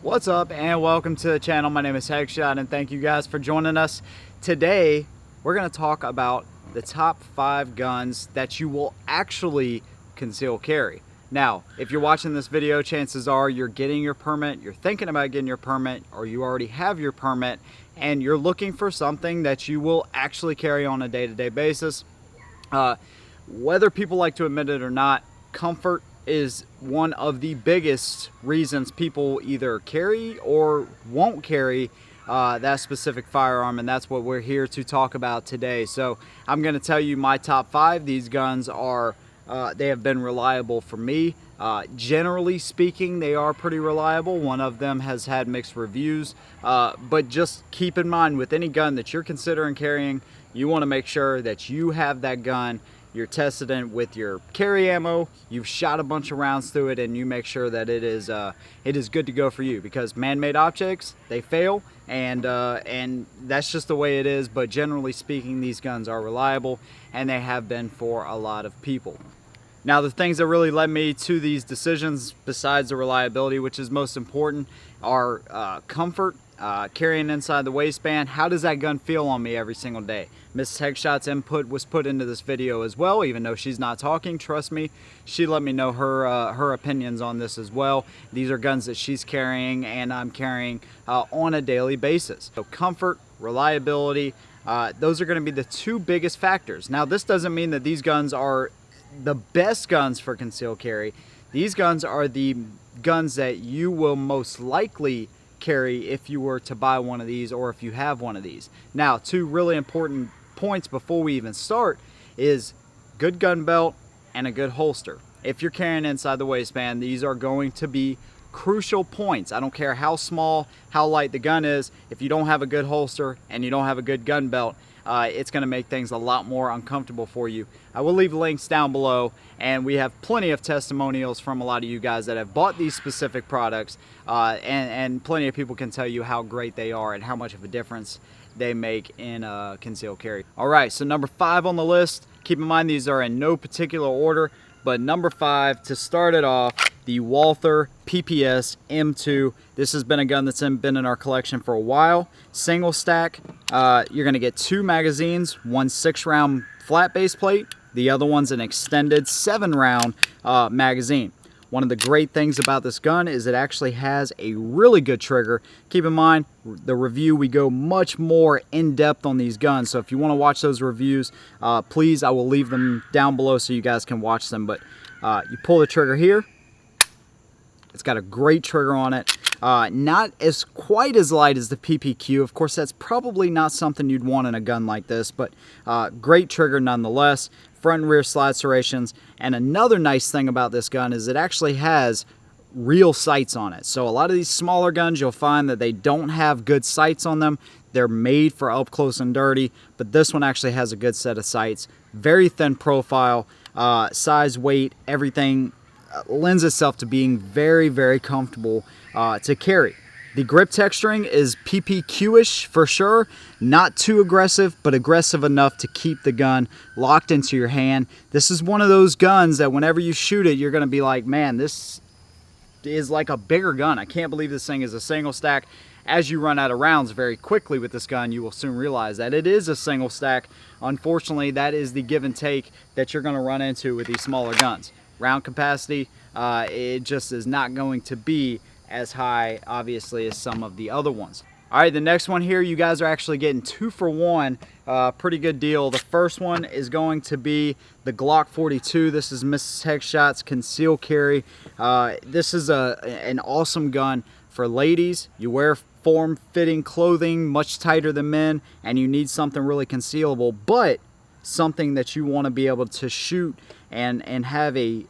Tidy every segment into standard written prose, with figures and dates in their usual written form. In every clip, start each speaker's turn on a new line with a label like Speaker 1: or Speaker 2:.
Speaker 1: What's up and welcome to the channel. My name is Headshot and thank you guys for joining us. Today we're going to talk about the top 5 guns that you will actually conceal carry. Now, if you're watching this video, chances are you're getting your permit, you're thinking about getting your permit, or you already have your permit and you're looking for something that you will actually carry on a day-to-day basis. Whether people like to admit it or not, comfort is one of the biggest reasons people either carry or won't carry that specific firearm, and that's what we're here to talk about today. So I'm going to tell you my top 5. These guns are they have been reliable for me. Generally speaking, they are pretty reliable. One of them has had mixed reviews, but just keep in mind, with any gun that you're considering carrying, you want to make sure that you have that gun. You're tested it with your carry ammo, you've shot a bunch of rounds through it, and you make sure that it is good to go for you, because man-made objects, they fail, and that's just the way it is. But generally speaking, these guns are reliable, and they have been for a lot of people. Now, the things that really led me to these decisions, besides the reliability, which is most important, are comfort, carrying inside the waistband. How does that gun feel on me every single day? Mrs. Headshot's input was put into this video as well, even though she's not talking. Trust me, she let me know her opinions on this as well. These are guns that she's carrying and I'm carrying on a daily basis. So comfort, reliability, those are going to be the 2 biggest factors. Now, this doesn't mean that these guns are the best guns for concealed carry. These guns are the guns that you will most likely carry if you were to buy one of these, or if you have one of these. Now, 2 really important points before we even start is good gun belt and a good holster. If you're carrying inside the waistband, these are going to be crucial points. I don't care how small, how light the gun is. If you don't have a good holster and you don't have a good gun belt, it's going to make things a lot more uncomfortable for you. I will leave links down below, and we have plenty of testimonials from a lot of you guys that have bought these specific products, and plenty of people can tell you how great they are and how much of a difference they make in concealed carry. Alright, so number 5 on the list, keep in mind these are in no particular order, but number 5, to start it off, the Walther PPS M2. This has been a gun that's been in our collection for a while. Single stack. You're going to get 2 magazines, one 6-round flat base plate, the other one's an extended 7-round magazine. One of the great things about this gun is it actually has a really good trigger. Keep in mind, the review, we go much more in depth on these guns, so if you want to watch those reviews, please, I will leave them down below so you guys can watch them. But you pull the trigger here. It's got a great trigger on it. Not as quite as light as the PPQ. Of course, that's probably not something you'd want in a gun like this, but great trigger nonetheless. Front and rear slide serrations. And another nice thing about this gun is it actually has real sights on it. So a lot of these smaller guns, you'll find that they don't have good sights on them. They're made for up close and dirty, but this one actually has a good set of sights. Very thin profile, size, weight, everything lends itself to being very, very comfortable to carry. The grip texturing is PPQ-ish for sure. Not too aggressive, but aggressive enough to keep the gun locked into your hand. This is one of those guns that whenever you shoot it, you're going to be like, man, this is like a bigger gun. I can't believe this thing is a single stack. As you run out of rounds very quickly with this gun, you will soon realize that it is a single stack. Unfortunately, that is the give and take that you're going to run into with these smaller guns. Round capacity, it just is not going to be as high, obviously, as some of the other ones. All right, the next one here, you guys are actually getting 2 for 1. Pretty good deal. The first one is going to be the Glock 42. This is Mrs. Headshot's concealed carry. This is an awesome gun for ladies. You wear form-fitting clothing, much tighter than men, and you need something really concealable, but something that you want to be able to shoot and have a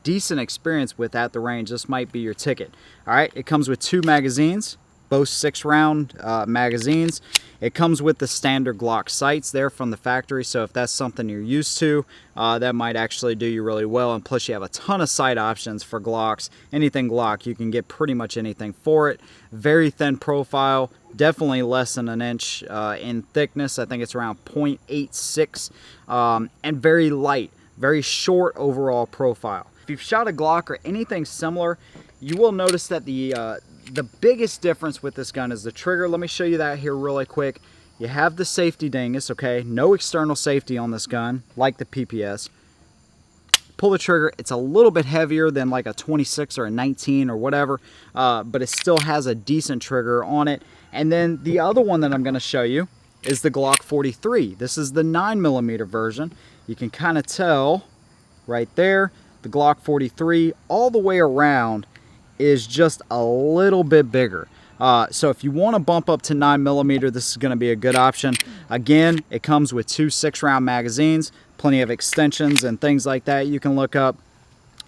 Speaker 1: decent experience with at the range. This might be your ticket. All right, it comes with 2 magazines, both 6-round magazines. It comes with the standard Glock sights there from the factory, so if that's something you're used to, that might actually do you really well. And plus, you have a ton of sight options for Glocks. Anything Glock, you can get pretty much anything for it. Very thin profile, definitely less than an inch in thickness. I think it's around 0.86, and very light, very short overall profile. If you've shot a Glock or anything similar, you will notice that the the biggest difference with this gun is the trigger. Let me show you that here really quick. You have the safety dingus, okay? No external safety on this gun, like the PPS. Pull the trigger, it's a little bit heavier than like a 26 or a 19 or whatever, but it still has a decent trigger on it. And then the other one that I'm gonna show you is the Glock 43. This is the 9mm version. You can kind of tell right there, the Glock 43 all the way around is just a little bit bigger. So if you want to bump up to 9mm, this is going to be a good option. Again, it comes with 2 6-round magazines, plenty of extensions and things like that you can look up.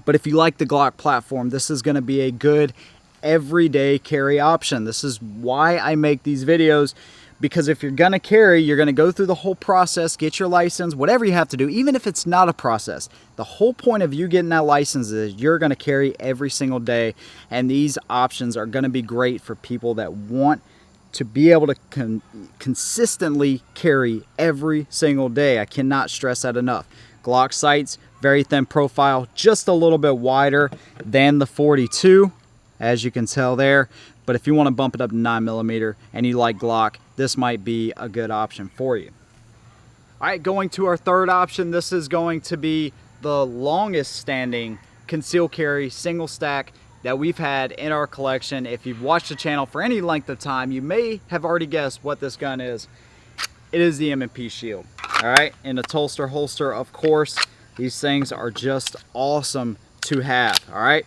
Speaker 1: But if you like the Glock platform, this is going to be a good everyday carry option. This is why I make these videos, because if you're going to carry, you're going to go through the whole process, get your license, whatever you have to do, even if it's not a process. The whole point of you getting that license is you're going to carry every single day, and these options are going to be great for people that want to be able to consistently carry every single day. I cannot stress that enough. Glock sights, very thin profile, just a little bit wider than the 42, as you can tell there. But if you want to bump it up to 9mm and you like Glock, this might be a good option for you. All right, going to our third option. This is going to be the longest standing concealed carry single stack that we've had in our collection. If you've watched the channel for any length of time, you may have already guessed what this gun is. It is the M&P Shield. All right, in a Tulster holster, of course. These things are just awesome to have. All right,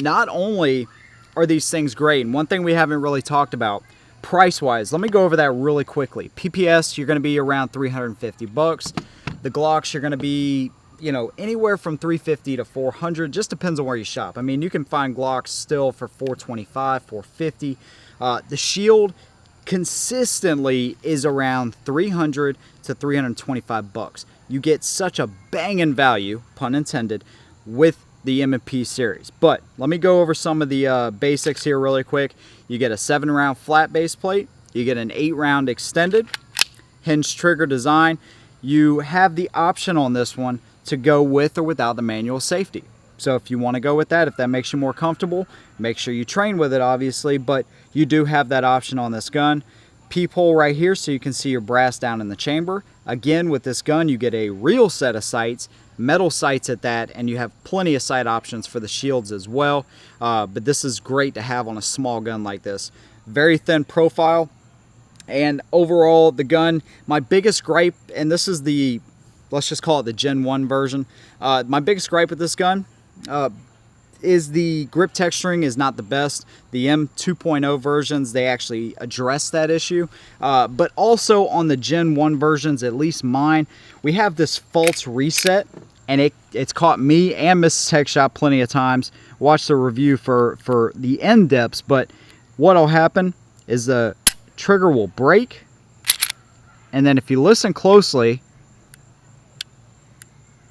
Speaker 1: not only are these things great, and one thing we haven't really talked about, price-wise, let me go over that really quickly. PPS, you're going to be around 350 bucks. The Glocks, you're going to be, you know, anywhere from 350 to 400. Just depends on where you shop. I mean, you can find Glocks still for 425, 450. The Shield consistently is around 300 to 325 bucks. You get such a banging value, pun intended, with the M&P series. But let me go over some of the basics here really quick. You get a 7-round flat base plate. You get an 8-round extended hinge trigger design. You have the option on this one to go with or without the manual safety. So if you want to go with that, if that makes you more comfortable, make sure you train with it, obviously, but you do have that option on this gun. Peephole right here so you can see your brass down in the chamber. Again, with this gun, you get a real set of sights, metal sights at that, and you have plenty of sight options for the Shields as well. But this is great to have on a small gun like this. Very thin profile, and overall the gun, my biggest gripe, and this is the, let's just call it the Gen 1 version. My biggest gripe with this gun is the grip texturing is not the best. The M2.0 versions, they actually address that issue. But also on the Gen 1 versions, at least mine, we have this false reset, and it's caught me and Mrs. Tech Shop plenty of times. Watch the review for the end depths, but what'll happen is the trigger will break, and then if you listen closely,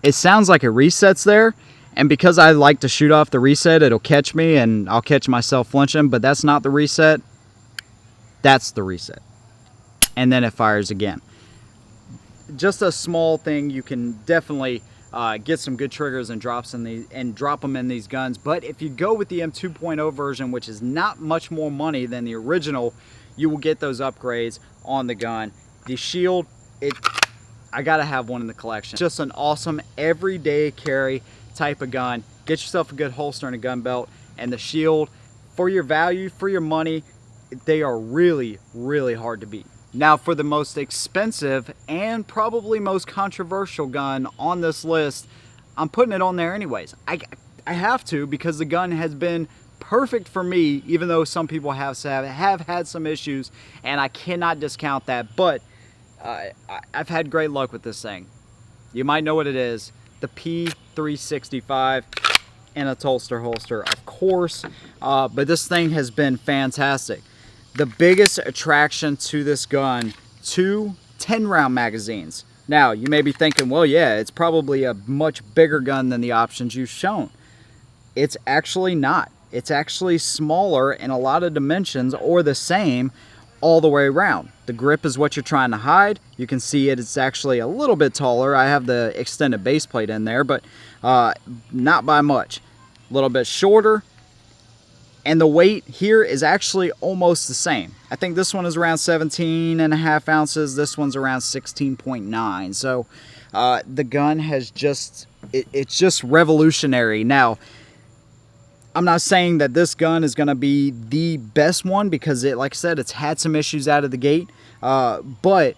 Speaker 1: it sounds like it resets there. And because I like to shoot off the reset, it'll catch me and I'll catch myself flinching, but that's not the reset. That's the reset. And then it fires again. Just a small thing. You can definitely get some good triggers and drop them in these guns. But if you go with the M2.0 version, which is not much more money than the original, you will get those upgrades on the gun. The Shield, I gotta have one in the collection. Just an awesome everyday carry type of gun. Get yourself a good holster and a gun belt, and the Shield, for your value, for your money, they are really, really hard to beat. Now for the most expensive and probably most controversial gun on this list, I'm putting it on there anyways. I have to, because the gun has been perfect for me, even though some people have had some issues, and I cannot discount that. But I've had great luck with this thing. You might know what it is. The P365 in a Tulster holster, of course, but this thing has been fantastic. The biggest attraction to this gun, 2 10-round magazines. Now, you may be thinking, well, yeah, it's probably a much bigger gun than the options you've shown. It's actually not. It's actually smaller in a lot of dimensions, or the same all the way around. The grip is what you're trying to hide. You can see it's actually a little bit taller. I have the extended base plate in there, but not by much. A little bit shorter. And the weight here is actually almost the same. I think this one is around 17.5 ounces. This one's around 16.9. So the gun has just, it's just revolutionary. Now, I'm not saying that this gun is going to be the best one because it, like I said, it's had some issues out of the gate. But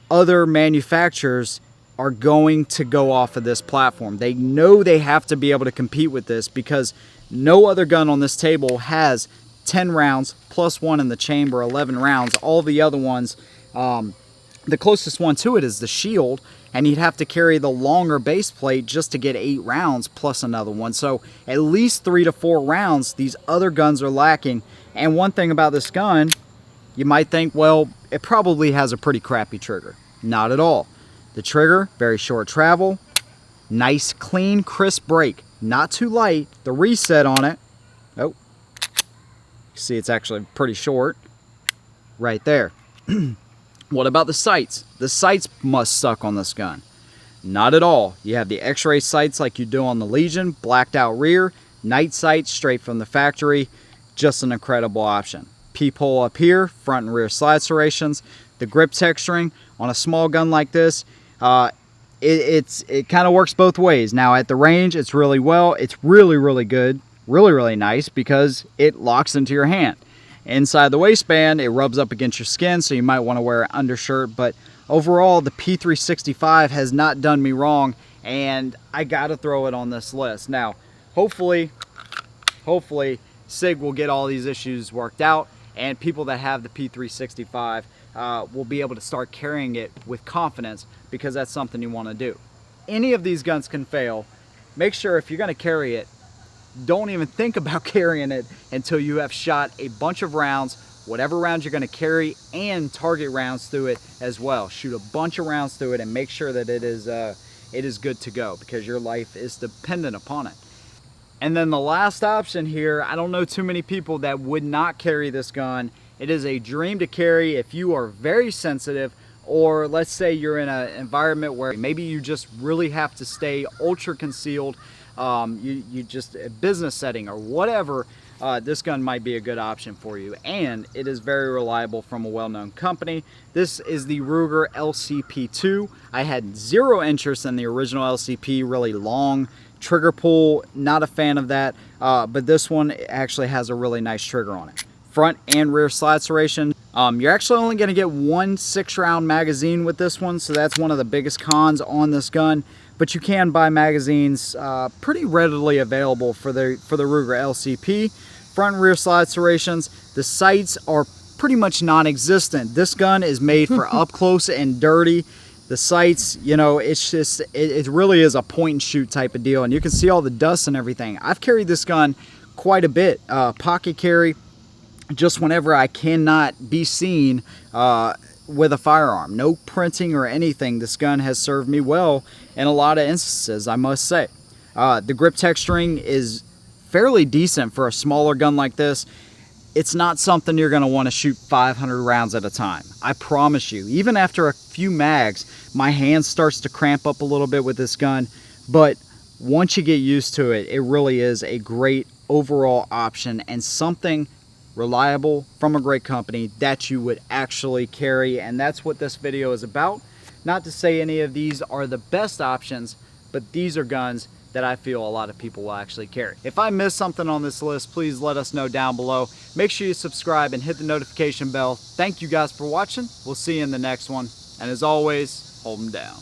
Speaker 1: other manufacturers are going to go off of this platform. They know they have to be able to compete with this because no other gun on this table has 10 rounds plus one in the chamber, 11 rounds. All the other ones, the closest one to it is the Shield, and you'd have to carry the longer base plate just to get 8 rounds plus another one. So at least 3 to 4 rounds these other guns are lacking. And one thing about this gun, you might think, well, it probably has a pretty crappy trigger. Not at all. The trigger, very short travel, nice, clean, crisp break. Not too light. The reset on it, oh, you see it's actually pretty short right there. What about the sights? The sights must suck on this gun. Not at all. You have the X-ray sights like you do on the Legion, blacked out rear, night sights straight from the factory. Just an incredible option. Peephole up here, front and rear slide serrations. The grip texturing on a small gun like this, it kind of works both ways. Now at the range, it's really well. It's really good, really nice because it locks into your hand. Inside the waistband, it rubs up against your skin, so you might want to wear an undershirt. But overall, the P365 has not done me wrong, and I got to throw it on this list. Now, hopefully, SIG will get all these issues worked out, and people that have the P365 will be able to start carrying it with confidence, because that's something you want to do. Any of these guns can fail. Make sure if you're going to carry it, don't even think about carrying it until you have shot a bunch of rounds, whatever rounds you're going to carry, and target rounds through it as well. Shoot a bunch of rounds through it and make sure that it is good to go, because your life is dependent upon it. And then the last option here, I don't know too many people that would not carry this gun. It is a dream to carry if you are very sensitive, or let's say you're in an environment where maybe you just really have to stay ultra concealed, you just a business setting or whatever. This gun might be a good option for you, and it is very reliable from a well-known company. This is the Ruger LCP2. I had zero interest in the original LCP, really long trigger pull, not a fan of that, but this one actually has a really nice trigger on it. Front and rear slide serration. You're actually only going to get one 6-round magazine with this one, so that's one of the biggest cons on this gun. But you can buy magazines pretty readily available for the Ruger LCP. Front and rear slide serrations. The sights are pretty much non-existent. This gun is made for up close and dirty. The sights, you know, it's just, it really is a point and shoot type of deal, and you can see all the dust and everything. I've carried this gun quite a bit, pocket carry, just whenever I cannot be seen with a firearm. No printing or anything. This gun has served me well in a lot of instances, I must say. The grip texturing is fairly decent for a smaller gun like this. It's not something you're going to want to shoot 500 rounds at a time. I promise you. Even after a few mags, my hand starts to cramp up a little bit with this gun. But once you get used to it, it really is a great overall option and something reliable from a great company that you would actually carry. And that's what this video is about. Not to say any of these are the best options, but these are guns that I feel a lot of people will actually carry. If I missed something on this list, please let us know down below. Make sure you subscribe and hit the notification bell. Thank you guys for watching. We'll see you in the next one. And as always, hold them down.